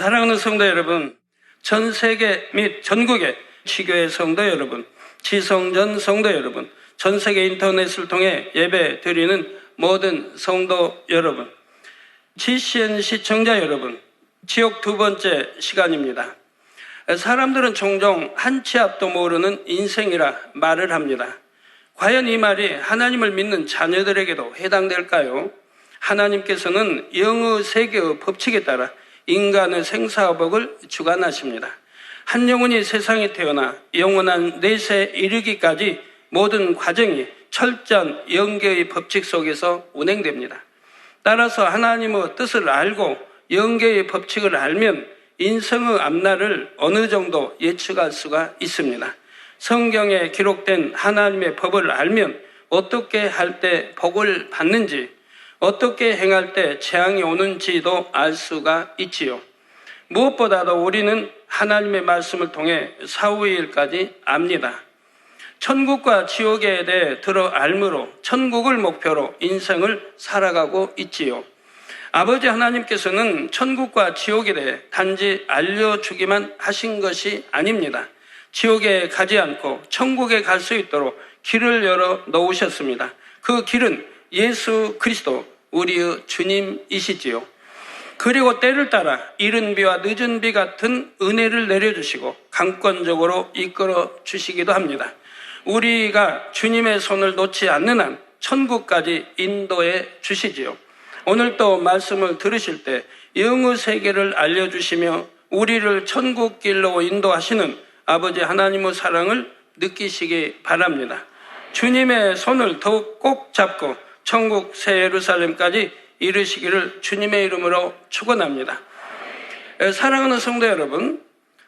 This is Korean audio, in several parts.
사랑하는 성도 여러분, 전 세계 및 전국의 지교회 성도 여러분, 지성전 성도 여러분, 전 세계 인터넷을 통해 예배 드리는 모든 성도 여러분, GCN 시청자 여러분, 지옥 두 번째 시간입니다. 사람들은 종종 한 치 앞도 모르는 인생이라 말을 합니다. 과연 이 말이 하나님을 믿는 자녀들에게도 해당될까요? 하나님께서는 영의 세계의 법칙에 따라 인간의 생사화복을 주관하십니다. 한 영혼이 세상에 태어나 영원한 내세에 이르기까지 모든 과정이 철저한 영계의 법칙 속에서 운행됩니다. 따라서 하나님의 뜻을 알고 영계의 법칙을 알면 인생의 앞날을 어느 정도 예측할 수가 있습니다. 성경에 기록된 하나님의 법을 알면 어떻게 할 때 복을 받는지, 어떻게 행할 때 재앙이 오는지도 알 수가 있지요. 무엇보다도 우리는 하나님의 말씀을 통해 사후의 일까지 압니다. 천국과 지옥에 대해 들어 알므로 천국을 목표로 인생을 살아가고 있지요. 아버지 하나님께서는 천국과 지옥에 대해 단지 알려주기만 하신 것이 아닙니다. 지옥에 가지 않고 천국에 갈 수 있도록 길을 열어 놓으셨습니다. 그 길은 예수 그리스도 우리의 주님이시지요. 그리고 때를 따라 이른 비와 늦은 비 같은 은혜를 내려주시고 강권적으로 이끌어 주시기도 합니다. 우리가 주님의 손을 놓지 않는 한 천국까지 인도해 주시지요. 오늘 또 말씀을 들으실 때 영의 세계를 알려주시며 우리를 천국 길로 인도하시는 아버지 하나님의 사랑을 느끼시기 바랍니다. 주님의 손을 더욱 꼭 잡고 천국 새 예루살렘까지 이르시기를 주님의 이름으로 축원합니다. 사랑하는 성도 여러분,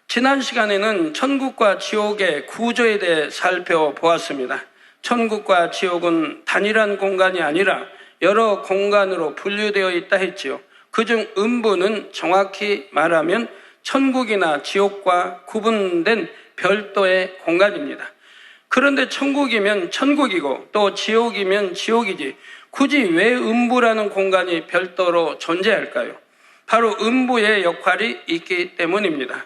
지난 시간에는 천국과 지옥의 구조에 대해 살펴보았습니다. 천국과 지옥은 단일한 공간이 아니라 여러 공간으로 분류되어 있다 했지요. 그중 음부는 정확히 말하면 천국이나 지옥과 구분된 별도의 공간입니다. 그런데 천국이면 천국이고 또 지옥이면 지옥이지 굳이 왜 음부라는 공간이 별도로 존재할까요? 바로 음부의 역할이 있기 때문입니다.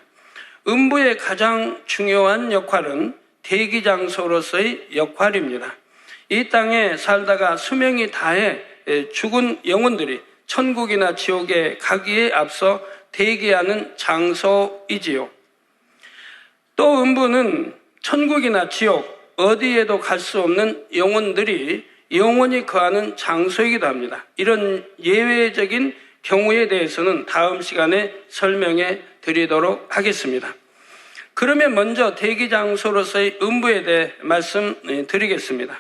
음부의 가장 중요한 역할은 대기장소로서의 역할입니다. 이 땅에 살다가 수명이 다해 죽은 영혼들이 천국이나 지옥에 가기에 앞서 대기하는 장소이지요. 또 음부는 천국이나 지옥 어디에도 갈 수 없는 영혼들이 영원히 거하는 장소이기도 합니다. 이런 예외적인 경우에 대해서는 다음 시간에 설명해 드리도록 하겠습니다. 그러면 먼저 대기장소로서의 음부에 대해 말씀드리겠습니다.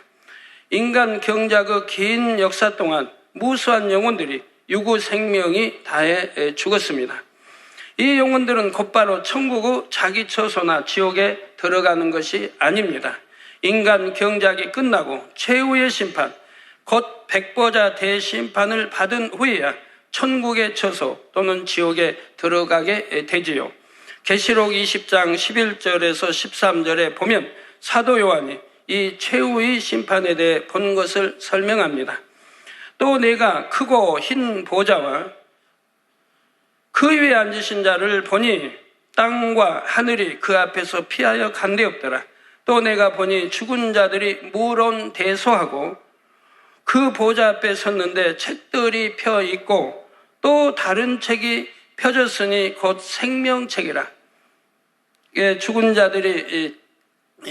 인간 경작의 긴 역사 동안 무수한 영혼들이 유구 생명이 다해 죽었습니다. 이 영혼들은 곧바로 천국의 자기 처소나 지옥에 들어가는 것이 아닙니다. 인간 경작이 끝나고 최후의 심판, 곧 백보자 대심판을 받은 후에야 천국의 처소 또는 지옥에 들어가게 되지요. 계시록 20장 11절에서 13절에 보면 사도 요한이 이 최후의 심판에 대해 본 것을 설명합니다. 또 내가 크고 흰 보좌와 그 위에 앉으신 자를 보니 땅과 하늘이 그 앞에서 피하여 간데 없더라. 또 내가 보니 죽은 자들이 물론대소하고 그 보좌 앞에 섰는데 책들이 펴 있고 또 다른 책이 펴졌으니 곧 생명책이라. 죽은 자들이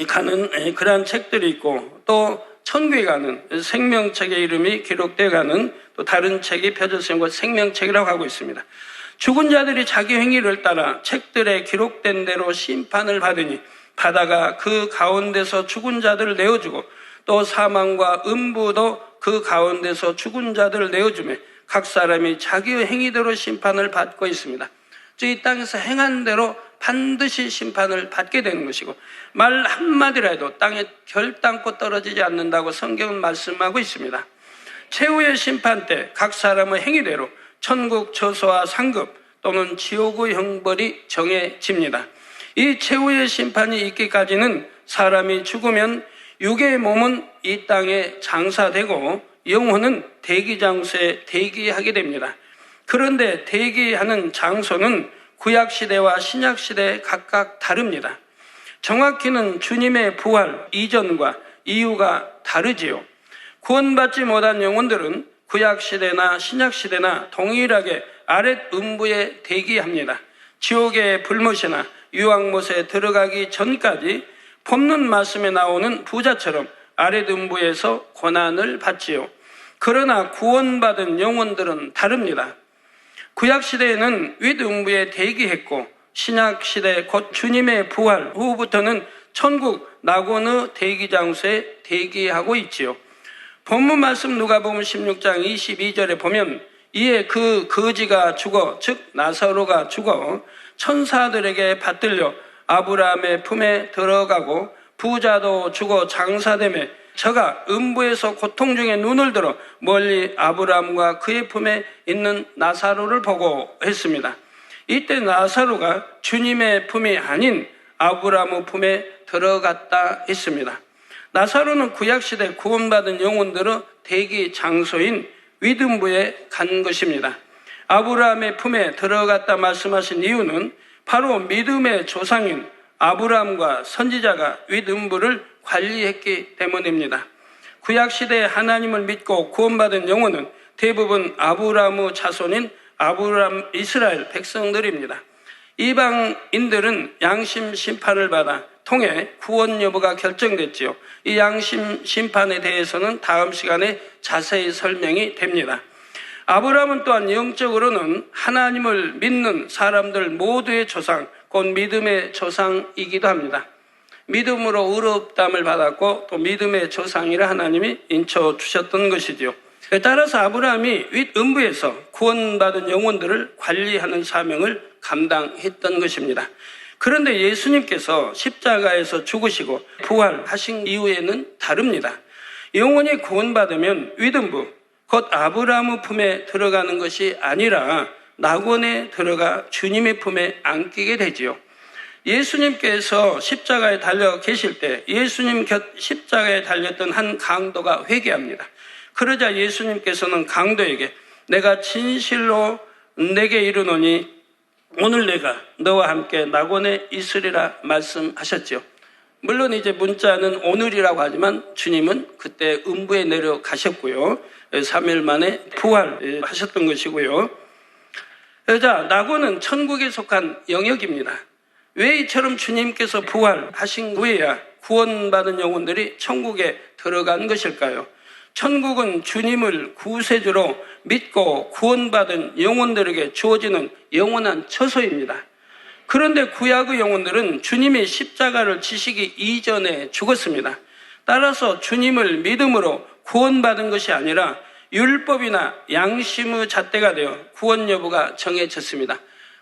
가는 그러한 책들이 있고 또 천국에 가는 생명책의 이름이 기록되어 가는 또 다른 책이 펴졌으니 곧 생명책이라고 하고 있습니다. 죽은 자들이 자기 행위를 따라 책들에 기록된 대로 심판을 받으니 바다가 그 가운데서 죽은 자들을 내어주고 또 사망과 음부도 그 가운데서 죽은 자들을 내어주며 각 사람이 자기의 행위대로 심판을 받고 있습니다. 이 땅에서 행한 대로 반드시 심판을 받게 되는 것이고 말 한마디라 해도 땅에 결단코 떨어지지 않는다고 성경은 말씀하고 있습니다. 최후의 심판 때 각 사람의 행위대로 천국 처소와 상급 또는 지옥의 형벌이 정해집니다. 이 최후의 심판이 있기까지는 사람이 죽으면 육의 몸은 이 땅에 장사되고 영혼은 대기장소에 대기하게 됩니다. 그런데 대기하는 장소는 구약시대와 신약시대 각각 다릅니다. 정확히는 주님의 부활 이전과 이후가 다르지요. 구원받지 못한 영혼들은 구약시대나 신약시대나 동일하게 아랫 음부에 대기합니다. 지옥의 불못이나 유황못에 들어가기 전까지 법론 말씀에 나오는 부자처럼 아랫 음부에서 고난을 받지요. 그러나 구원받은 영혼들은 다릅니다. 구약시대에는 윗음부에 대기했고 신약시대 곧 주님의 부활 후부터는 천국 낙원의 대기장소에 대기하고 있지요. 본문 말씀 누가복음 16장 22절에 보면 이에 그 거지가 죽어 즉 나사로가 죽어 천사들에게 받들려 아브라함의 품에 들어가고 부자도 죽어 장사되매 저가 음부에서 고통 중에 눈을 들어 멀리 아브라함과 그의 품에 있는 나사로를 보고 했습니다. 이때 나사로가 주님의 품이 아닌 아브라함의 품에 들어갔다 했습니다. 나사로는 구약시대 구원받은 영혼들의 대기 장소인 윗음부에 간 것입니다. 아브라함의 품에 들어갔다 말씀하신 이유는 바로 믿음의 조상인 아브라함과 선지자가 윗음부를 관리했기 때문입니다. 구약시대에 하나님을 믿고 구원받은 영혼은 대부분 아브라함의 자손인 아브라함 이스라엘 백성들입니다. 이방인들은 양심 심판을 받아 통해 구원 여부가 결정됐지요. 이 양심 심판에 대해서는 다음 시간에 자세히 설명이 됩니다. 아브라함은 또한 영적으로는 하나님을 믿는 사람들 모두의 조상, 곧 믿음의 조상이기도 합니다. 믿음으로 의롭다함을 받았고 또 믿음의 조상이라 하나님이 인쳐주셨던 것이지요. 따라서 아브라함이 윗음부에서 구원받은 영혼들을 관리하는 사명을 감당했던 것입니다. 그런데 예수님께서 십자가에서 죽으시고 부활하신 이후에는 다릅니다. 영혼이 구원받으면 윗음부, 곧 아브라함의 품에 들어가는 것이 아니라 낙원에 들어가 주님의 품에 안기게 되지요. 예수님께서 십자가에 달려 계실 때 예수님 곁 십자가에 달렸던 한 강도가 회개합니다. 그러자 예수님께서는 강도에게 내가 진실로 내게 이르노니 오늘 내가 너와 함께 낙원에 있으리라 말씀하셨죠. 물론 이제 문자는 오늘이라고 하지만 주님은 그때 음부에 내려가셨고요. 3일 만에 부활하셨던 것이고요. 자, 낙원은 천국에 속한 영역입니다. 왜 이처럼 주님께서 부활하신 후에야 구원받은 영혼들이 천국에 들어간 것일까요? 천국은 주님을 구세주로 믿고 구원받은 영혼들에게 주어지는 영원한 처소입니다. 그런데 구약의 영혼들은 주님이 십자가를 지시기 이전에 죽었습니다. 따라서 주님을 믿음으로 구원받은 것이 아니라 율법이나 양심의 잣대가 되어 구원 여부가 정해졌습니다.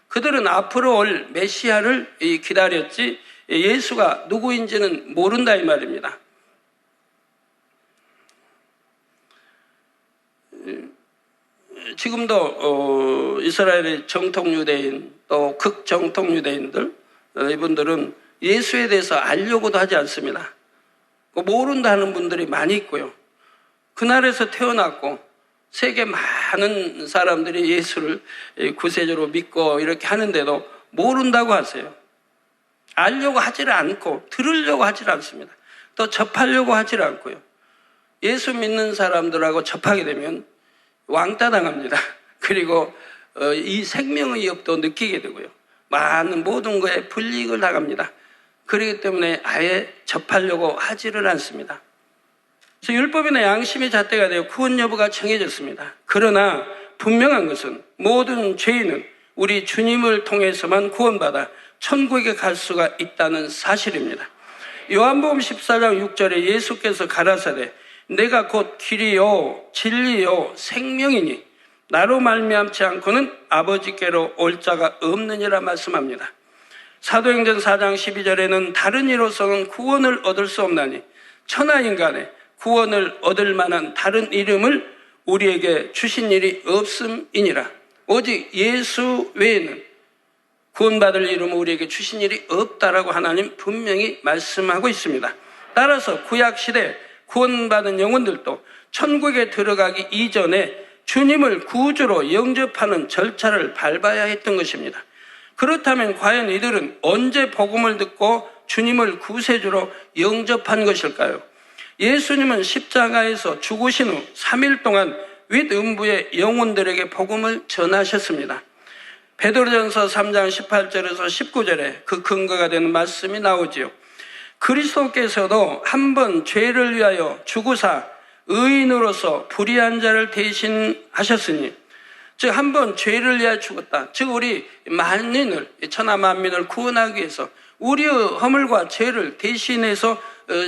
그들은 앞으로 올 메시아를 기다렸지 예수가 누구인지는 모른다 이 말입니다. 지금도 이스라엘의 정통 유대인 또 극정통 유대인들 이분들은 예수에 대해서 알려고도 하지 않습니다. 모른다 하는 분들이 많이 있고요. 그날에서 태어났고 세계 많은 사람들이 예수를 구세주로 믿고 이렇게 하는데도 모른다고 하세요. 알려고 하질 않고 들으려고 하질 않습니다. 또 접하려고 하질 않고요. 예수 믿는 사람들하고 접하게 되면 왕따 당합니다. 그리고 이 생명의 위협도 느끼게 되고요. 많은 모든 거에 불이익을 당합니다. 그렇기 때문에 아예 접하려고 하지를 않습니다. 그래서 율법이나 양심의 잣대가 되어 구원 여부가 정해졌습니다. 그러나 분명한 것은 모든 죄인은 우리 주님을 통해서만 구원받아 천국에 갈 수가 있다는 사실입니다. 요한복음 14장 6절에 예수께서 가라사대 내가 곧 길이요 진리요 생명이니 나로 말미암지 않고는 아버지께로 올 자가 없느니라 말씀합니다. 사도행전 4장 12절에는 다른 이로서는 구원을 얻을 수 없나니 천하인간에 구원을 얻을 만한 다른 이름을 우리에게 주신 일이 없음이니라. 오직 예수 외에는 구원받을 이름을 우리에게 주신 일이 없다라고 하나님 분명히 말씀하고 있습니다. 따라서 구약시대 구원받은 영혼들도 천국에 들어가기 이전에 주님을 구주로 영접하는 절차를 밟아야 했던 것입니다. 그렇다면 과연 이들은 언제 복음을 듣고 주님을 구세주로 영접한 것일까요? 예수님은 십자가에서 죽으신 후 3일 동안 윗음부의 영혼들에게 복음을 전하셨습니다. 베드로전서 3장 18절에서 19절에 그 근거가 되는 말씀이 나오지요. 그리스도께서도 한 번 죄를 위하여 죽으사 의인으로서 불의한 자를 대신하셨으니, 즉 한 번 죄를 위하여 죽었다. 즉 우리 만인을, 천하 만민을 구원하기 위해서 우리의 허물과 죄를 대신해서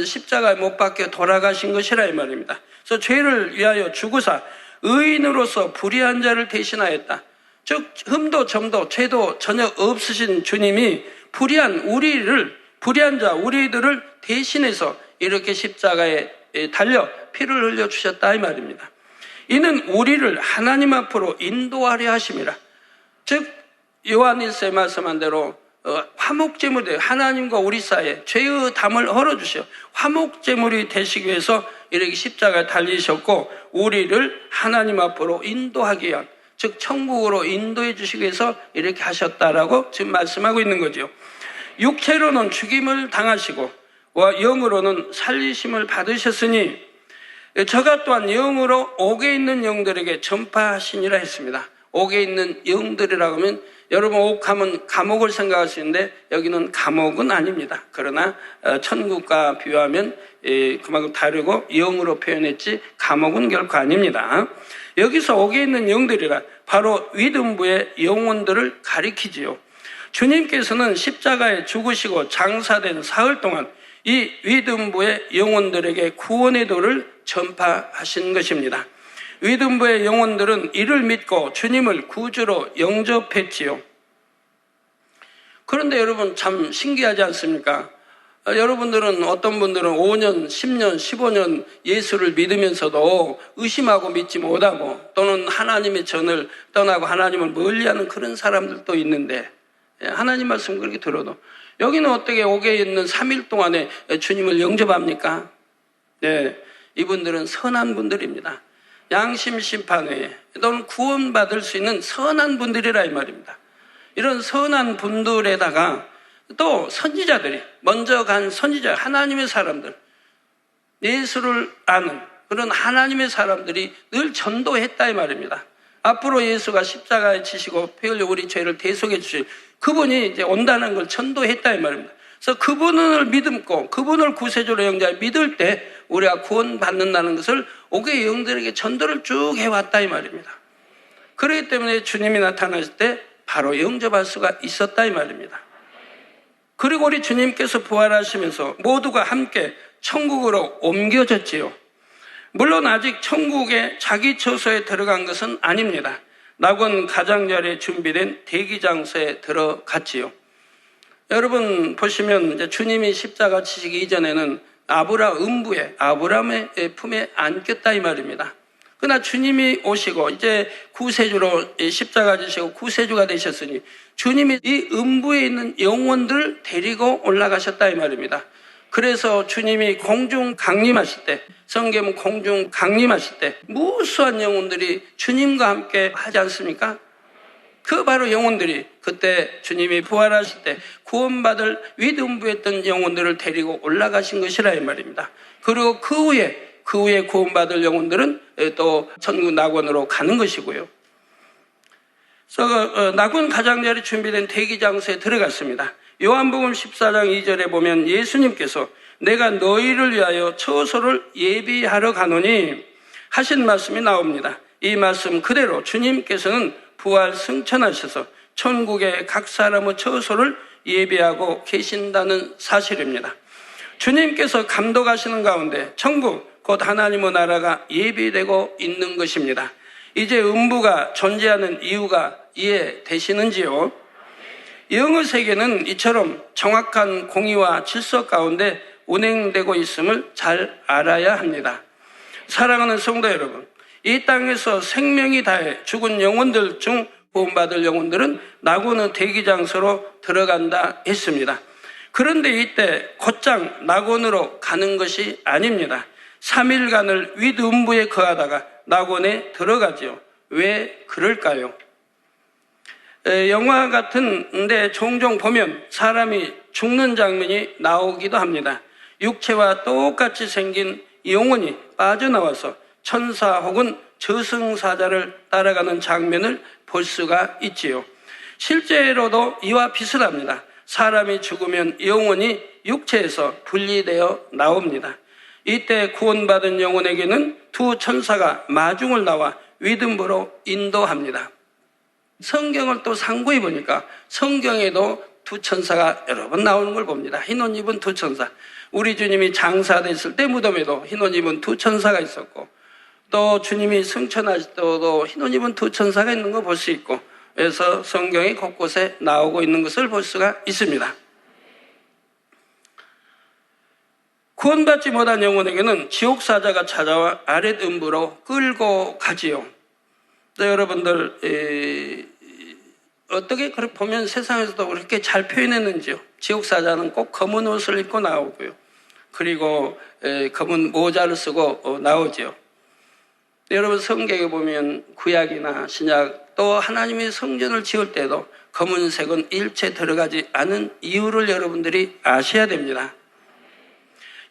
십자가에 못 박혀 돌아가신 것이라 이 말입니다. 그래서 죄를 위하여 죽으사 의인으로서 불의한 자를 대신하였다. 즉 흠도 점도 죄도 전혀 없으신 주님이 불의한 자 우리들을 대신해서 이렇게 십자가에 달려 피를 흘려 주셨다 이 말입니다. 이는 우리를 하나님 앞으로 인도하려 하심이라. 즉 요한 1서에 말씀한 대로 화목제물이 하나님과 우리 사이에 죄의 담을 헐어주셔 화목제물이 되시기 위해서 이렇게 십자가에 달리셨고, 우리를 하나님 앞으로 인도하기 위한, 즉 천국으로 인도해 주시기 위해서 이렇게 하셨다라고 지금 말씀하고 있는 거죠. 육체로는 죽임을 당하시고 영으로는 살리심을 받으셨으니 저가 또한 영으로 옥에 있는 영들에게 전파하시니라 했습니다. 옥에 있는 영들이라고 하면 여러분 옥하면 감옥을 생각하시는데 여기는 감옥은 아닙니다. 그러나 천국과 비유하면 그만큼 다르고 영으로 표현했지 감옥은 결코 아닙니다. 여기서 옥에 있는 영들이라 바로 윗음부의 영혼들을 가리키지요. 주님께서는 십자가에 죽으시고 장사된 사흘 동안 이 윗음부의 영혼들에게 구원의 도를 전파하신 것입니다. 윗음부의 영혼들은 이를 믿고 주님을 구주로 영접했지요. 그런데 여러분 참 신기하지 않습니까? 여러분들은 어떤 분들은 5년, 10년, 15년 예수를 믿으면서도 의심하고 믿지 못하고 또는 하나님의 전을 떠나고 하나님을 멀리하는 그런 사람들도 있는데, 하나님 말씀 그렇게 들어도 여기는 어떻게 옥에 있는 3일 동안에 주님을 영접합니까? 네, 이분들은 선한 분들입니다. 양심 심판회에 또는 구원받을 수 있는 선한 분들이라 이 말입니다. 이런 선한 분들에다가 또 선지자들이, 먼저 간 선지자, 하나님의 사람들, 예수를 아는 그런 하나님의 사람들이 늘 전도했다 이 말입니다. 앞으로 예수가 십자가에 지시고 피 흘려 우리 죄를 대속해 주실 그분이 이제 온다는 걸 전도했다 이 말입니다. 그래서 그분을 믿음고 그분을 구세주로 영접해 믿을 때 우리가 구원받는다는 것을 옥의 영들에게 전도를 쭉 해왔다 이 말입니다. 그렇기 때문에 주님이 나타나실 때 바로 영접할 수가 있었다 이 말입니다. 그리고 우리 주님께서 부활하시면서 모두가 함께 천국으로 옮겨졌지요. 물론 아직 천국에 자기 처소에 들어간 것은 아닙니다. 낙원 가장자리에 준비된 대기장소에 들어갔지요. 여러분 보시면 이제 주님이 십자가 지시기 이전에는 아브라함의 품에 안겼다 이 말입니다. 그러나 주님이 오시고 이제 구세주로 십자가 지시고 구세주가 되셨으니 주님이 이 음부에 있는 영혼들을 데리고 올라가셨다 이 말입니다. 그래서 주님이 공중 강림하실 때, 성경은 공중 강림하실 때 무수한 영혼들이 주님과 함께 하지 않습니까? 그 바로 영혼들이 그때 주님이 부활하실 때 구원받을 윗음부에 있던 영혼들을 데리고 올라가신 것이라 이 말입니다. 그리고 그 후에 구원받을 영혼들은 또 천국 낙원으로 가는 것이고요. 그래서 낙원 가장자리 준비된 대기장소에 들어갔습니다. 요한복음 14장 2절에 보면 예수님께서 내가 너희를 위하여 처소를 예비하러 가노니 하신 말씀이 나옵니다. 이 말씀 그대로 주님께서는 부활 승천하셔서 천국에 각 사람의 처소를 예비하고 계신다는 사실입니다. 주님께서 감독하시는 가운데 천국 곧 하나님의 나라가 예비되고 있는 것입니다. 이제 음부가 존재하는 이유가 이해되시는지요? 영의 세계는 이처럼 정확한 공의와 질서 가운데 운행되고 있음을 잘 알아야 합니다. 사랑하는 성도 여러분, 이 땅에서 생명이 다해 죽은 영혼들 중 구원받을 영혼들은 낙원의 대기장소로 들어간다 했습니다. 그런데 이때 곧장 낙원으로 가는 것이 아닙니다. 3일간을 윗음부에 거하다가 낙원에 들어가죠. 왜 그럴까요? 영화 같은데 종종 보면 사람이 죽는 장면이 나오기도 합니다. 육체와 똑같이 생긴 영혼이 빠져나와서 천사 혹은 저승사자를 따라가는 장면을 볼 수가 있지요. 실제로도 이와 비슷합니다. 사람이 죽으면 영혼이 육체에서 분리되어 나옵니다. 이때 구원받은 영혼에게는 두 천사가 마중을 나와 위등부로 인도합니다. 성경을 또 상고해 보니까 성경에도 두 천사가 여러 번 나오는 걸 봅니다. 흰 옷 입은 두 천사. 우리 주님이 장사됐을 때 무덤에도 흰 옷 입은 두 천사가 있었고, 또 주님이 승천하실 때도 흰 옷 입은 두 천사가 있는 거 볼 수 있고, 그래서 성경이 곳곳에 나오고 있는 것을 볼 수가 있습니다. 구원받지 못한 영혼에게는 지옥사자가 찾아와 아랫음부로 끌고 가지요. 또 여러분들 어떻게 그렇게 보면 세상에서도 그렇게 잘 표현했는지요. 지옥사자는 꼭 검은 옷을 입고 나오고요. 그리고 검은 모자를 쓰고 나오지요. 여러분 성경에 보면 구약이나 신약 또 하나님이 성전을 지을 때도 검은색은 일체 들어가지 않은 이유를 여러분들이 아셔야 됩니다.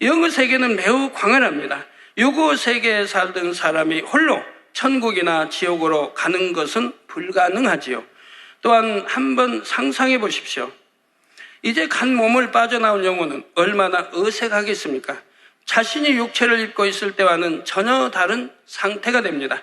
영의 세계는 매우 광활합니다. 육의 세계에 살던 사람이 홀로 천국이나 지옥으로 가는 것은 불가능하지요. 또한 한번 상상해 보십시오. 이제 간 몸을 빠져나올 영혼은 얼마나 어색하겠습니까? 자신이 육체를 입고 있을 때와는 전혀 다른 상태가 됩니다.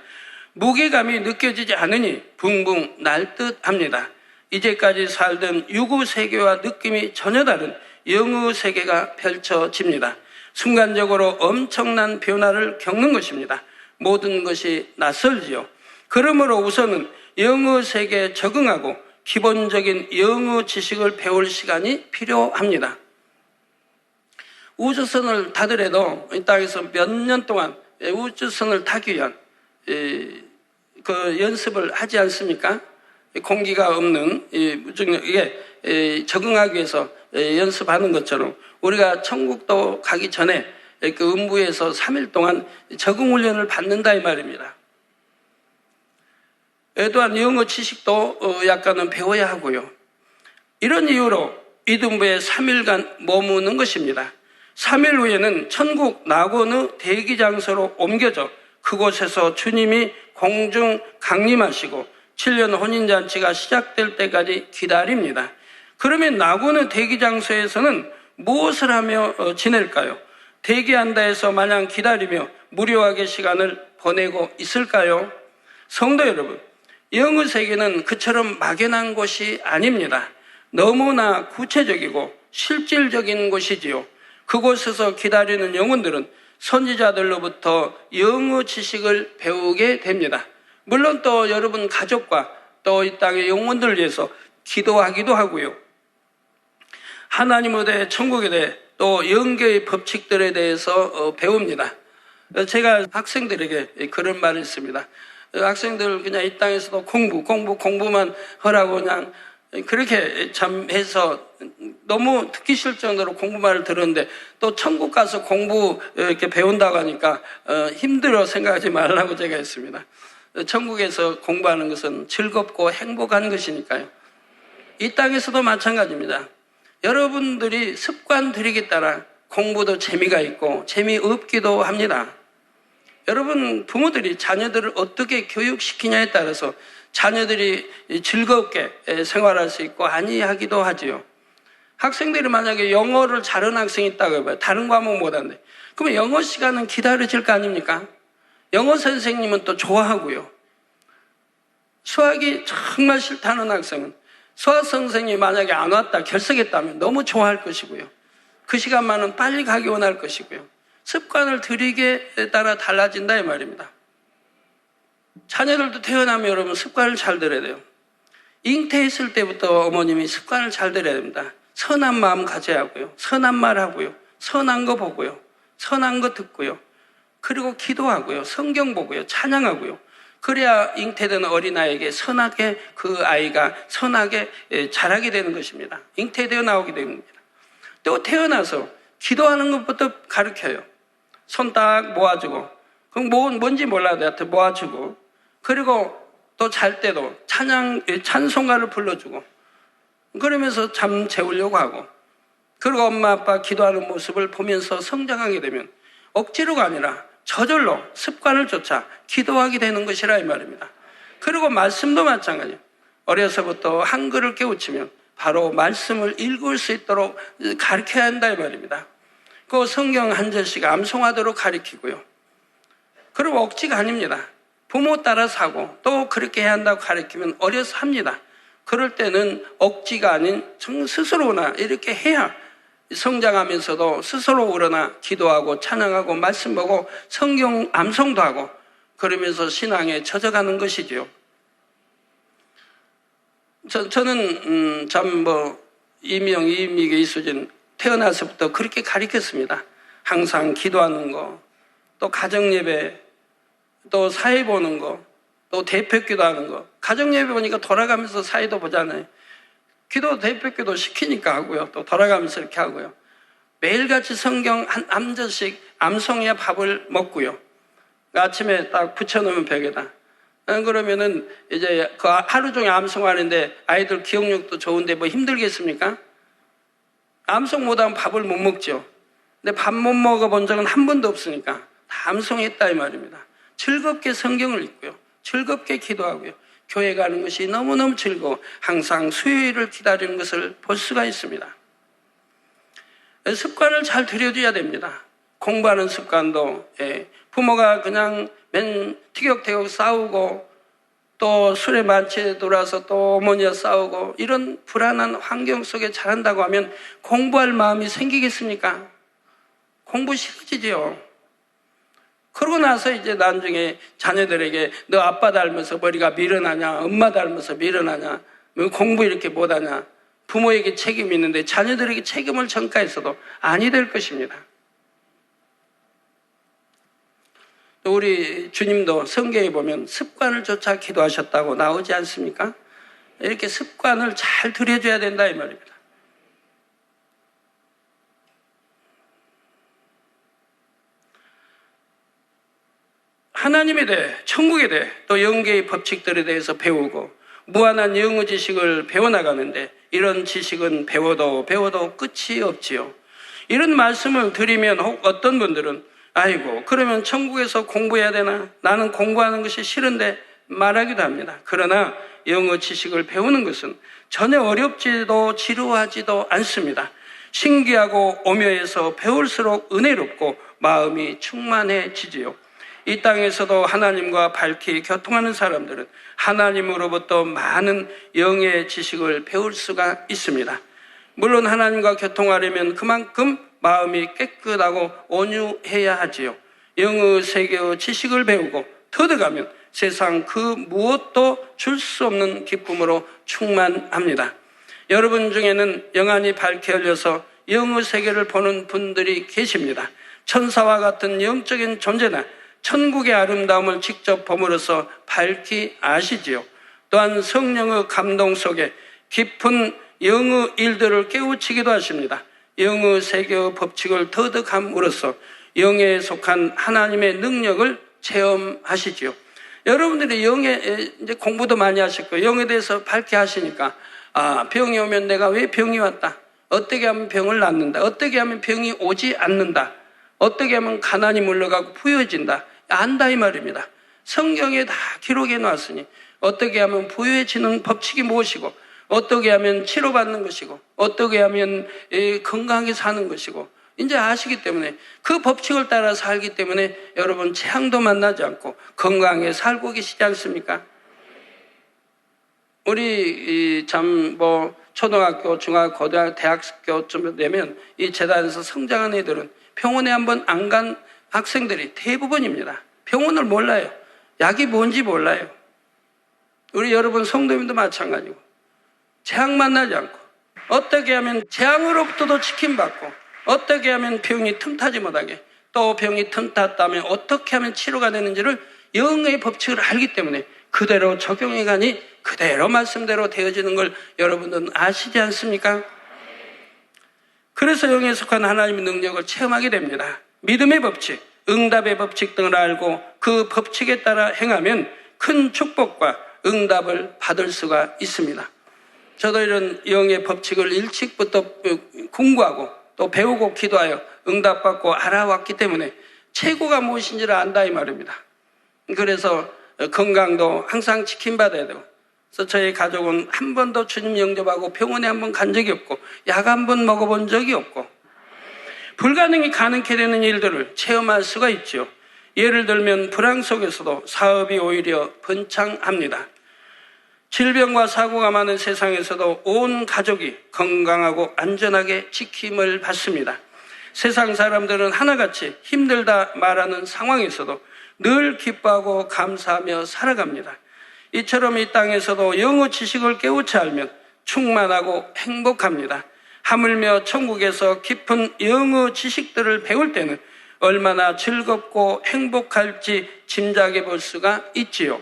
무게감이 느껴지지 않으니 붕붕 날 듯합니다. 이제까지 살던 육의 세계와 느낌이 전혀 다른 영의 세계가 펼쳐집니다. 순간적으로 엄청난 변화를 겪는 것입니다. 모든 것이 낯설지요. 그러므로 우선은 영의 세계에 적응하고 기본적인 영의 지식을 배울 시간이 필요합니다. 우주선을 타더라도 이 땅에서 몇 년 동안 우주선을 타기 위한 그 연습을 하지 않습니까? 공기가 없는 무중력에 적응하기 위해서 연습하는 것처럼 우리가 천국도 가기 전에 그 음부에서 3일 동안 적응훈련을 받는다 이 말입니다. 또한 영어 지식도 약간은 배워야 하고요. 이런 이유로 이등부에 3일간 머무는 것입니다. 3일 후에는 천국 낙원의 대기장소로 옮겨져 그곳에서 주님이 공중 강림하시고 7년 혼인잔치가 시작될 때까지 기다립니다. 그러면 낙원의 대기장소에서는 무엇을 하며 지낼까요? 대기한다 해서 마냥 기다리며 무료하게 시간을 보내고 있을까요? 성도 여러분, 영의 세계는 그처럼 막연한 곳이 아닙니다. 너무나 구체적이고 실질적인 곳이지요. 그곳에서 기다리는 영혼들은 선지자들로부터 영의 지식을 배우게 됩니다. 물론 또 여러분 가족과 또 이 땅의 영혼들을 위해서 기도하기도 하고요. 하나님에 대해, 천국에 대해, 또 영계의 법칙들에 대해서 배웁니다. 제가 학생들에게 그런 말을 했습니다. 학생들 그냥 이 땅에서도 공부만 하라고 그냥 그렇게 참 해서 너무 듣기 싫을 정도로 공부만을 들었는데 또 천국 가서 공부 이렇게 배운다고 하니까 힘들어 생각하지 말라고 제가 했습니다. 천국에서 공부하는 것은 즐겁고 행복한 것이니까요. 이 땅에서도 마찬가지입니다. 여러분들이 습관 들이기 따라 공부도 재미가 있고 재미없기도 합니다. 여러분 부모들이 자녀들을 어떻게 교육시키냐에 따라서 자녀들이 즐겁게 생활할 수 있고 아니하기도 하지요. 학생들이 만약에 영어를 잘하는 학생이 있다고 해봐요. 다른 과목 못하는데. 그러면 영어 시간은 기다려질 거 아닙니까? 영어 선생님은 또 좋아하고요. 수학이 정말 싫다는 학생은 수학 선생님이 만약에 안 왔다 결석했다면 너무 좋아할 것이고요. 그 시간만은 빨리 가기 원할 것이고요. 습관을 들이게 따라 달라진다 이 말입니다. 자녀들도 태어나면 여러분 습관을 잘 들여야 돼요. 잉태했을 때부터 어머님이 습관을 잘 들여야 됩니다. 선한 마음 가져야 하고요. 선한 말 하고요. 선한 거 보고요. 선한 거 듣고요. 그리고 기도하고요. 성경 보고요. 찬양하고요. 그래야 잉태된 어린아이에게 선하게 그 아이가 선하게 자라게 되는 것입니다. 잉태되어 나오게 됩니다. 또 태어나서 기도하는 것부터 가르쳐요. 손 딱 모아주고 그럼 뭔지 몰라도 하여튼 모아주고 그리고 또 잘 때도 찬송가를 불러주고 그러면서 잠 재우려고 하고 그리고 엄마 아빠 기도하는 모습을 보면서 성장하게 되면 억지로가 아니라 저절로 습관을 쫓아 기도하게 되는 것이라 이 말입니다. 그리고 말씀도 마찬가지예요. 어려서부터 한글을 깨우치면 바로 말씀을 읽을 수 있도록 가르쳐야 한다 이 말입니다. 그 성경 한 절씩 암송하도록 가르치고요. 그리고 억지가 아닙니다. 부모 따라서 하고 또 그렇게 해야 한다고 가르치면 어려서 합니다. 그럴 때는 억지가 아닌 스스로나 이렇게 해야 성장하면서도 스스로 우러나 기도하고 찬양하고 말씀 보고 성경 암송도 하고 그러면서 신앙에 젖어가는 것이지요. 저는 이미경, 이수진 태어나서부터 그렇게 가르쳤습니다. 항상 기도하는 거, 또 가정예배, 또 사회 보는 거, 또 대표기도 하는 거. 가정예배 보니까 돌아가면서 사회도 보잖아요. 기도 대표기도 시키니까 하고요. 또 돌아가면서 이렇게 하고요. 매일같이 성경 한 암절씩 암송해야 밥을 먹고요. 아침에 딱 붙여놓으면 벽에다. 그러면은 이제 그 하루 종일 암송하는데 아이들 기억력도 좋은데 뭐 힘들겠습니까? 암송 못하면 밥을 못 먹죠. 근데 밥 못 먹어본 적은 한 번도 없으니까 다 암송했다 이 말입니다. 즐겁게 성경을 읽고요. 즐겁게 기도하고요. 교회 가는 것이 너무너무 즐거워 항상 수요일을 기다리는 것을 볼 수가 있습니다. 습관을 잘 들여줘야 됩니다. 공부하는 습관도 부모가 그냥 맨 티격태격 싸우고 또 술에 만취해 돌아서 또 어머니와 싸우고 이런 불안한 환경 속에 자란다고 하면 공부할 마음이 생기겠습니까? 공부 싫어지죠. 그러고 나서 이제 나중에 자녀들에게 너 아빠 닮아서 머리가 미련하냐, 엄마 닮아서 미련하냐, 뭐 공부 이렇게 못하냐, 부모에게 책임이 있는데 자녀들에게 책임을 전가했어도 아니 될 것입니다. 또 우리 주님도 성경에 보면 습관을 쫓아 기도하셨다고 나오지 않습니까? 이렇게 습관을 잘 들여줘야 된다 이 말입니다. 하나님에 대해, 천국에 대해, 또 영계의 법칙들에 대해서 배우고 무한한 영어 지식을 배워나가는데 이런 지식은 배워도 끝이 없지요. 이런 말씀을 드리면 혹 어떤 분들은 아이고 그러면 천국에서 공부해야 되나? 나는 공부하는 것이 싫은데 말하기도 합니다. 그러나 영어 지식을 배우는 것은 전혀 어렵지도 지루하지도 않습니다. 신기하고 오묘해서 배울수록 은혜롭고 마음이 충만해지지요. 이 땅에서도 하나님과 밝히 교통하는 사람들은 하나님으로부터 많은 영의 지식을 배울 수가 있습니다. 물론 하나님과 교통하려면 그만큼 마음이 깨끗하고 온유해야 하지요. 영의 세계의 지식을 배우고 터득하면 세상 그 무엇도 줄 수 없는 기쁨으로 충만합니다. 여러분 중에는 영안이 밝게 열려서 영의 세계를 보는 분들이 계십니다. 천사와 같은 영적인 존재나 천국의 아름다움을 직접 봄으로써 밝히 아시지요. 또한 성령의 감동 속에 깊은 영의 일들을 깨우치기도 하십니다. 영의 세계의 법칙을 터득함으로써 영에 속한 하나님의 능력을 체험하시지요. 여러분들이 영에 이제 공부도 많이 하셨고 영에 대해서 밝게 하시니까 병이 오면 내가 왜 병이 왔다, 어떻게 하면 병을 낫는다, 어떻게 하면 병이 오지 않는다, 어떻게 하면 가난이 물러가고 부유해진다 안다 이 말입니다. 성경에 다 기록해 놨으니 어떻게 하면 부유해지는 법칙이 무엇이고 어떻게 하면 치료받는 것이고 어떻게 하면 건강하게 사는 것이고 이제 아시기 때문에 그 법칙을 따라 살기 때문에 여러분 재앙도 만나지 않고 건강하게 살고 계시지 않습니까? 우리 초등학교, 중학교, 고등학교, 대학교쯤 되면 이 재단에서 성장한 애들은 병원에 한번 안 간 학생들이 대부분입니다. 병원을 몰라요. 약이 뭔지 몰라요. 우리 여러분 성도님도 마찬가지고 재앙 만나지 않고 어떻게 하면 재앙으로부터도 지킴받고 어떻게 하면 병이 틈타지 못하게 또 병이 틈탔다면 어떻게 하면 치료가 되는지를 영의 법칙을 알기 때문에 그대로 적용해 가니 그대로 말씀대로 되어지는 걸 여러분들은 아시지 않습니까? 그래서 영에 속한 하나님의 능력을 체험하게 됩니다. 믿음의 법칙, 응답의 법칙 등을 알고 그 법칙에 따라 행하면 큰 축복과 응답을 받을 수가 있습니다. 저도 이런 영의 법칙을 일찍부터 공부하고 또 배우고 기도하여 응답받고 알아왔기 때문에 최고가 무엇인지를 안다 이 말입니다. 그래서 건강도 항상 지킴받아야 되고, 그래서 저희 가족은 한 번도 주님 영접하고 병원에 한 번 간 적이 없고 약 한 번 먹어본 적이 없고, 불가능이 가능케 되는 일들을 체험할 수가 있죠. 예를 들면 불황 속에서도 사업이 오히려 번창합니다. 질병과 사고가 많은 세상에서도 온 가족이 건강하고 안전하게 지킴을 받습니다. 세상 사람들은 하나같이 힘들다 말하는 상황에서도 늘 기뻐하고 감사하며 살아갑니다. 이처럼 이 땅에서도 영어 지식을 깨우쳐 알면 충만하고 행복합니다. 하물며 천국에서 깊은 영어 지식들을 배울 때는 얼마나 즐겁고 행복할지 짐작해 볼 수가 있지요.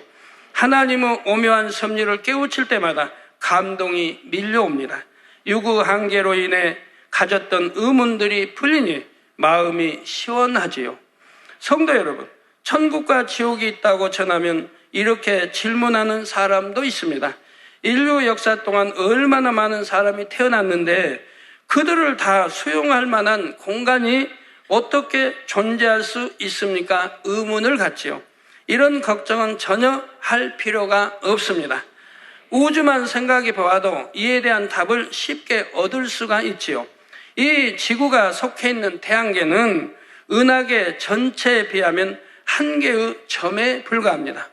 하나님의 오묘한 섭리를 깨우칠 때마다 감동이 밀려옵니다. 유구 한계로 인해 가졌던 의문들이 풀리니 마음이 시원하지요. 성도 여러분, 천국과 지옥이 있다고 전하면 이렇게 질문하는 사람도 있습니다. 인류 역사 동안 얼마나 많은 사람이 태어났는데 그들을 다 수용할 만한 공간이 어떻게 존재할 수 있습니까? 의문을 갖지요. 이런 걱정은 전혀 할 필요가 없습니다. 우주만 생각해 보아도 이에 대한 답을 쉽게 얻을 수가 있지요. 이 지구가 속해 있는 태양계는 은하계 전체에 비하면 한 개의 점에 불과합니다.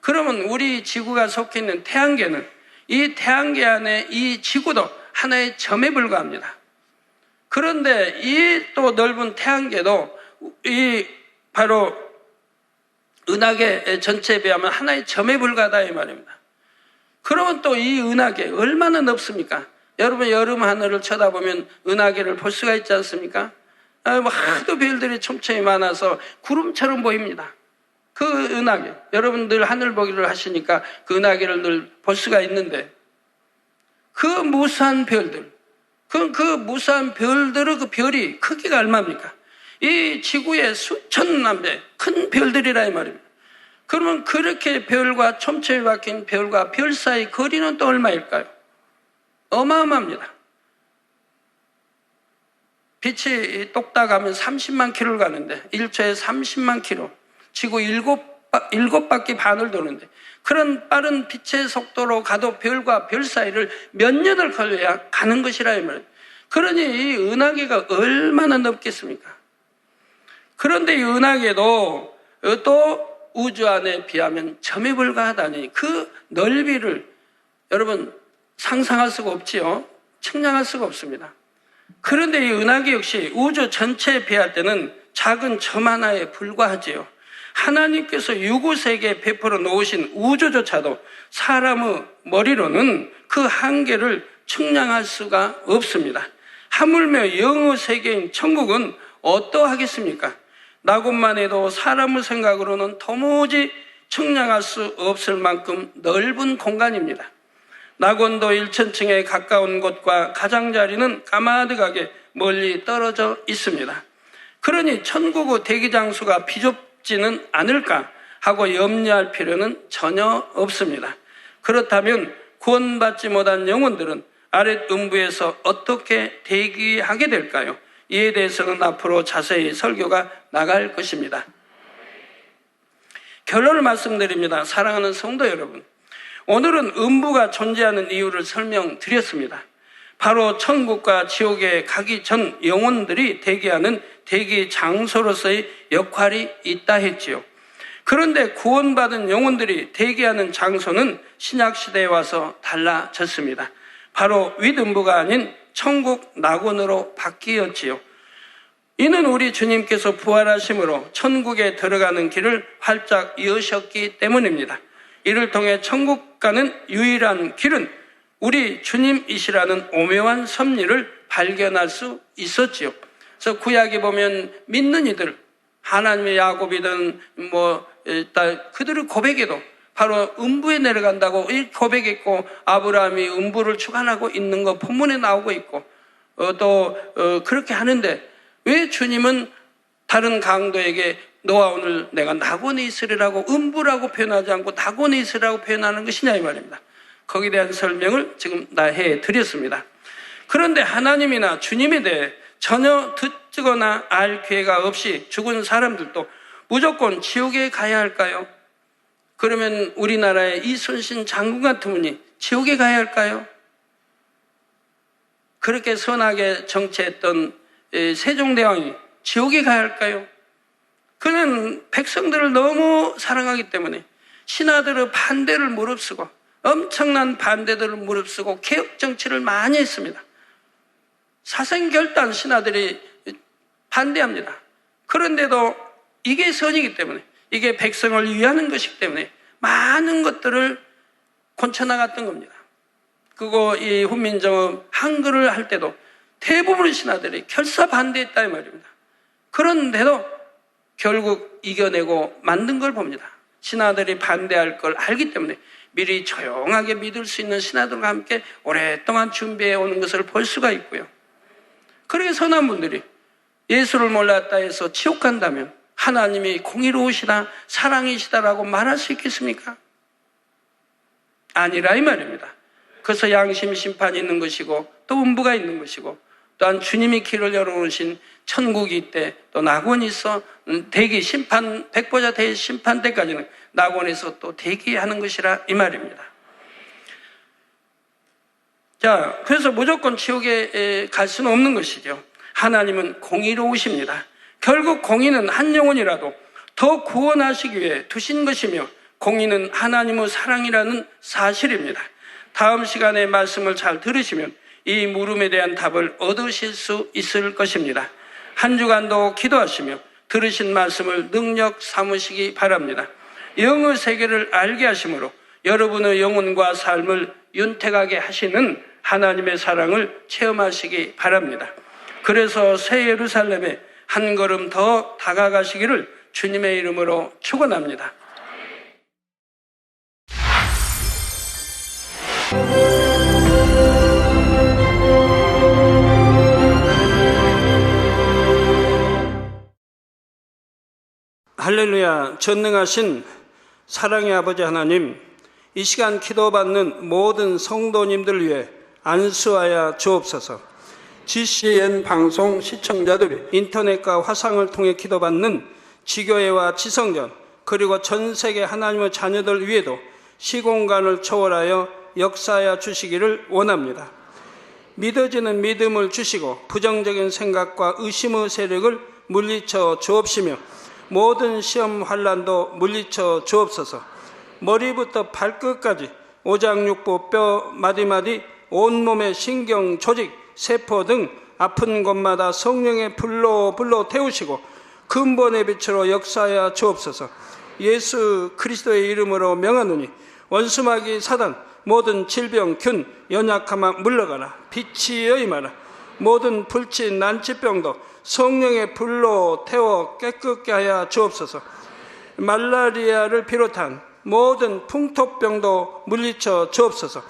그러면 우리 지구가 속해 있는 태양계는 이 태양계 안에 이 지구도 하나의 점에 불과합니다. 그런데 이 또 넓은 태양계도 이 바로 은하계 전체에 비하면 하나의 점에 불과하다 이 말입니다. 그러면 또 이 은하계 얼마나 넓습니까? 여러분 여름 하늘을 쳐다보면 은하계를 볼 수가 있지 않습니까? 하도 별들이 촘촘히 많아서 구름처럼 보입니다. 그 은하계, 여러분들 하늘 보기를 하시니까 그 은하계를 늘 볼 수가 있는데 그 무수한 별들, 그 무수한 별들의 그 별이 크기가 얼마입니까? 이 지구의 수천만 배 큰 별들이라 이 말입니다. 그러면 그렇게 별과 촘촘히 박힌 별과 별 사이 거리는 또 얼마일까요? 어마어마합니다. 빛이 똑딱 가면 30만 킬로를 가는데 1초에 30만 킬로, 지구 7바퀴 반을 도는데 그런 빠른 빛의 속도로 가도 별과 별 사이를 몇 년을 걸려야 가는 것이라 이 말이에요. 그러니 이 은하계가 얼마나 넓겠습니까? 그런데 이 은하계도 또 우주 안에 비하면 점에 불과하다니 그 넓이를 여러분 상상할 수가 없지요. 측량할 수가 없습니다. 그런데 이 은하계 역시 우주 전체에 비할 때는 작은 점 하나에 불과하지요. 하나님께서 유구세계에 베풀어 놓으신 우주조차도 사람의 머리로는 그 한계를 측량할 수가 없습니다. 하물며 영의 세계인 천국은 어떠하겠습니까? 나 것만 해도 사람의 생각으로는 도무지 측량할 수 없을 만큼 넓은 공간입니다. 낙원도 1,000층에 가까운 곳과 가장자리는 까마득하게 멀리 떨어져 있습니다. 그러니 천국의 대기장수가 비좁지는 않을까 하고 염려할 필요는 전혀 없습니다. 그렇다면 구원받지 못한 영혼들은 아랫 음부에서 어떻게 대기하게 될까요? 이에 대해서는 앞으로 자세히 설교가 나갈 것입니다. 결론을 말씀드립니다. 사랑하는 성도 여러분, 오늘은 음부가 존재하는 이유를 설명드렸습니다. 바로 천국과 지옥에 가기 전 영혼들이 대기하는 대기 장소로서의 역할이 있다 했지요. 그런데 구원받은 영혼들이 대기하는 장소는 신약시대에 와서 달라졌습니다. 바로 윗음부가 아닌 천국 낙원으로 바뀌었지요. 이는 우리 주님께서 부활하심으로 천국에 들어가는 길을 활짝 여셨기 때문입니다. 이를 통해 천국 가는 유일한 길은 우리 주님이시라는 오묘한 섭리를 발견할 수 있었지요. 그래서 구약에 보면 믿는 이들, 하나님의 야곱이든 그들의 고백에도 바로 음부에 내려간다고 고백했고, 아브라함이 음부를 주관하고 있는 거 본문에 나오고 있고, 그렇게 하는데 왜 주님은 다른 강도에게 너와 오늘 내가 낙원에 있으리라고 음부라고 표현하지 않고 낙원에 있으리라고 표현하는 것이냐 이 말입니다. 거기에 대한 설명을 지금 다 해드렸습니다. 그런데 하나님이나 주님에 대해 전혀 듣거나 알 기회가 없이 죽은 사람들도 무조건 지옥에 가야 할까요? 그러면 우리나라의 이순신 장군 같은 분이 지옥에 가야 할까요? 그렇게 선하게 정치했던 세종대왕이 지옥에 가야 할까요? 그는 백성들을 너무 사랑하기 때문에 신하들의 반대를 무릅쓰고 엄청난 반대들을 무릅쓰고 개혁 정치를 많이 했습니다. 사생결단 신하들이 반대합니다. 그런데도 이게 선이기 때문에, 이게 백성을 위하는 것이기 때문에 많은 것들을 고쳐나갔던 겁니다. 그리고 이 훈민정음 한글을 할 때도 대부분의 신하들이 결사 반대했다 이 말입니다. 그런데도 결국 이겨내고 만든 걸 봅니다. 신하들이 반대할 걸 알기 때문에 미리 조용하게 믿을 수 있는 신하들과 함께 오랫동안 준비해 오는 것을 볼 수가 있고요. 그렇게 선한 분들이 예수를 몰랐다 해서 지옥 간다면 하나님이 공의로우시다, 사랑이시다라고 말할 수 있겠습니까? 아니라 이 말입니다. 그래서 양심 심판이 있는 것이고 또 음부가 있는 것이고 또한 주님이 길을 열어놓으신 천국이 있대, 또 낙원이 있어 대기 심판, 백보자 대심판 때까지는 낙원에서 또 대기하는 것이라 이 말입니다. 자, 그래서 무조건 지옥에 갈 수는 없는 것이죠. 하나님은 공의로우십니다. 결국 공의는 한 영혼이라도 더 구원하시기 위해 두신 것이며 공의는 하나님의 사랑이라는 사실입니다. 다음 시간에 말씀을 잘 들으시면 이 물음에 대한 답을 얻으실 수 있을 것입니다. 한 주간도 기도하시며 들으신 말씀을 능력 삼으시기 바랍니다. 영의 세계를 알게 하심으로 여러분의 영혼과 삶을 윤택하게 하시는 하나님의 사랑을 체험하시기 바랍니다. 그래서 새 예루살렘에 한 걸음 더 다가가시기를 주님의 이름으로 축원합니다. 할렐루야. 전능하신 사랑의 아버지 하나님, 이 시간 기도받는 모든 성도님들 위해 안수하여 주옵소서. GCN 방송 시청자들이 인터넷과 화상을 통해 기도받는 지교회와 지성전, 그리고 전 세계 하나님의 자녀들 위에도 시공간을 초월하여 역사하여 주시기를 원합니다. 믿어지는 믿음을 주시고 부정적인 생각과 의심의 세력을 물리쳐 주옵시며 모든 시험 환난도 물리쳐 주옵소서. 머리부터 발끝까지 오장육부 뼈 마디마디 온몸의 신경 조직 세포 등 아픈 곳마다 성령의 불로 태우시고 근본의 빛으로 역사하여 주옵소서. 예수 그리스도의 이름으로 명하노니 원수마귀 사단 모든 질병 균 연약함아 물러가라. 빛이 임하라. 모든 불친 난치병도 성령의 불로 태워 깨끗게 하여 주옵소서. 말라리아를 비롯한 모든 풍토병도 물리쳐 주옵소서.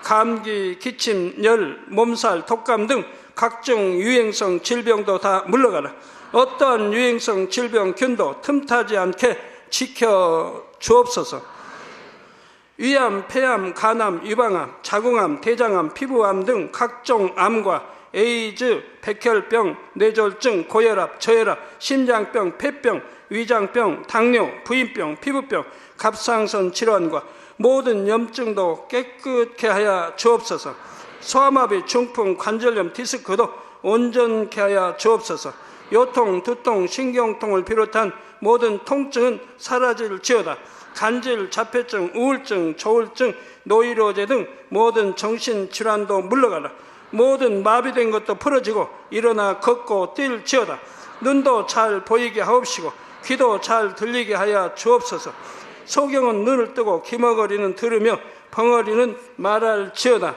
감기, 기침, 열, 몸살, 독감 등 각종 유행성 질병도 다 물러가라. 어떠한 유행성 질병균도 틈타지 않게 지켜 주옵소서. 위암, 폐암, 간암, 유방암, 자궁암, 대장암, 피부암 등 각종 암과 에이즈, 백혈병, 뇌졸중, 고혈압, 저혈압, 심장병, 폐병, 위장병, 당뇨, 부인병, 피부병, 갑상선 질환과 모든 염증도 깨끗게 하여 주옵소서. 소아마비, 중풍, 관절염, 디스크도 온전케 하여 주옵소서. 요통, 두통, 신경통을 비롯한 모든 통증은 사라질지어다. 간질, 자폐증, 우울증, 조울증, 노이로제 등 모든 정신질환도 물러가라. 모든 마비된 것도 풀어지고 일어나 걷고 뛸지어다. 눈도 잘 보이게 하옵시고 귀도 잘 들리게 하여 주옵소서. 소경은 눈을 뜨고 기머거리는 들으며 벙어리는 말할지어다.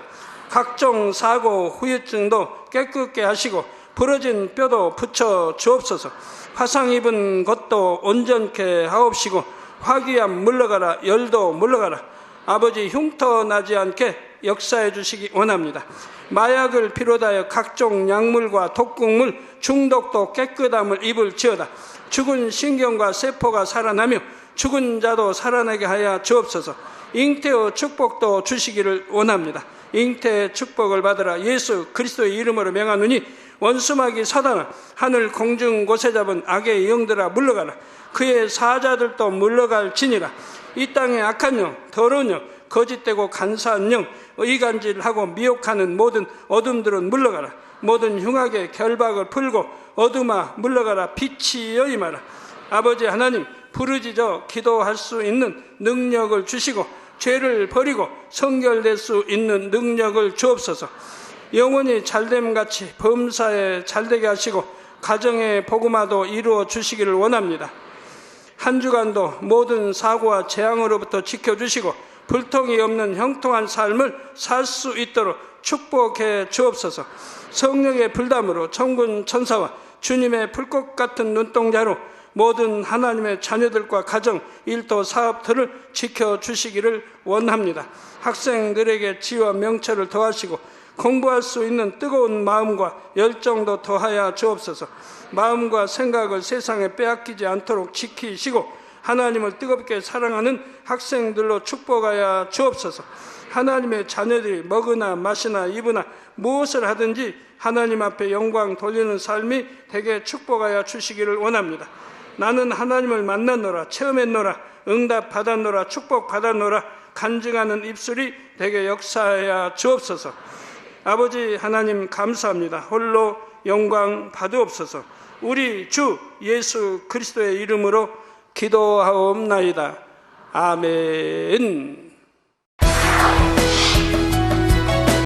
각종 사고 후유증도 깨끗게 하시고 부러진 뼈도 붙여 주옵소서. 화상 입은 것도 온전케 하옵시고 화기암 물러가라. 열도 물러가라. 아버지 흉터 나지 않게 역사해 주시기 원합니다. 마약을 비롯하여 각종 약물과 독극물, 중독도 깨끗함을 입을지어다. 죽은 신경과 세포가 살아나며 죽은 자도 살아나게 하여 주옵소서. 잉태의 축복도 주시기를 원합니다. 잉태의 축복을 받으라. 예수 그리스도의 이름으로 명하노니 원수마귀 사단아, 하늘 공중 곳에 잡은 악의 영들아 물러가라. 그의 사자들도 물러갈지니라. 이 땅의 악한 영, 더러운 영, 거짓되고 간사한 영, 의간질하고 미혹하는 모든 어둠들은 물러가라. 모든 흉악의 결박을 풀고 어둠아 물러가라. 빛이여 임하라. 아버지 하나님, 부르짖어 기도할 수 있는 능력을 주시고 죄를 버리고 성결될 수 있는 능력을 주옵소서. 영원히 잘됨같이 범사에 잘되게 하시고 가정의 복음화도 이루어 주시기를 원합니다. 한 주간도 모든 사고와 재앙으로부터 지켜주시고 불통이 없는 형통한 삶을 살 수 있도록 축복해 주옵소서. 성령의 불담으로 천군 천사와 주님의 불꽃 같은 눈동자로 모든 하나님의 자녀들과 가정, 일도, 사업들을 지켜주시기를 원합니다. 학생들에게 지혜와 명철을 더하시고 공부할 수 있는 뜨거운 마음과 열정도 더하여 주옵소서. 마음과 생각을 세상에 빼앗기지 않도록 지키시고 하나님을 뜨겁게 사랑하는 학생들로 축복하여 주옵소서. 하나님의 자녀들이 먹으나 마시나 입으나 무엇을 하든지 하나님 앞에 영광 돌리는 삶이 되게 축복하여 주시기를 원합니다. 나는 하나님을 만났노라, 체험했노라, 응답 받았노라, 축복 받았노라 간증하는 입술이 되게 역사하여 주옵소서. 아버지 하나님 감사합니다. 홀로 영광 받으옵소서. 우리 주 예수 그리스도의 이름으로 기도하옵나이다. 아멘.